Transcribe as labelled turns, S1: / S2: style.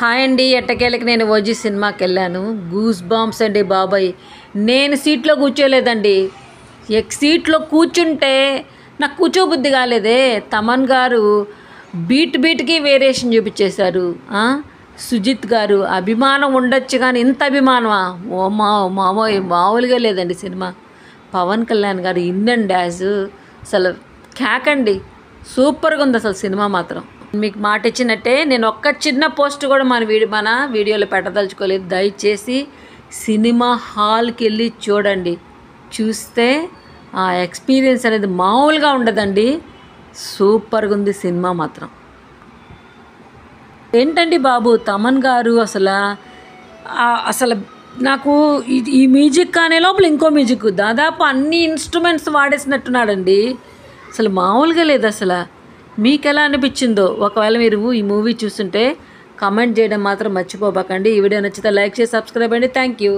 S1: Hi అండి. ఎట్టకేలకి నేను OG సినిమాకి వెళ్ళాను. గూస్ బాంబ్స్ అండి బాబాయ్. నేను సీట్లో కూర్చోలేదండి. సీట్లో కూర్చుంటే నాకు కూర్చోబుద్ధి కాలేదే. తమన్ గారు బీట్కి వేరియేషన్ చూపించేశారు. సుజిత్ గారు అభిమానం ఉండొచ్చు కానీ ఇంత అభిమానమా? ఓ మామోయ్ మామూలుగా లేదండి సినిమా. పవన్ కళ్యాణ్ గారు ఇన్ అండ్ డాష్ అసలు క్యాకండి. సూపర్గా ఉంది అసలు సినిమా మాత్రం. మీకు మాట ఇచ్చినట్టే నేను ఒక్క చిన్న పోస్ట్ కూడా మన వీడియోలో పెట్టదలుచుకోలేదు. దయచేసి సినిమా హాల్కి వెళ్ళి చూడండి. చూస్తే ఆ ఎక్స్పీరియన్స్ అనేది మామూలుగా ఉండదండి. సూపర్గా ఉంది సినిమా మాత్రం. ఏంటండి బాబు తమన్ గారు అసలు నాకు ఈ మ్యూజిక్ కానీ లోపల ఇంకో మ్యూజిక్ దాదాపు అన్ని ఇన్స్ట్రుమెంట్స్ వాడేసినట్టున్నాడండి. అసలు మామూలుగా లేదు అసలు. మీకు ఎలా అనిపించిందో ఒకవేళ మీరు ఈ మూవీ చూస్తుంటే కామెంట్ చేయడం మాత్రం మర్చిపోబాకండి. ఈ వీడియో నచ్చితే లైక్ చేసి సబ్స్క్రైబ్ అండి. Thank you.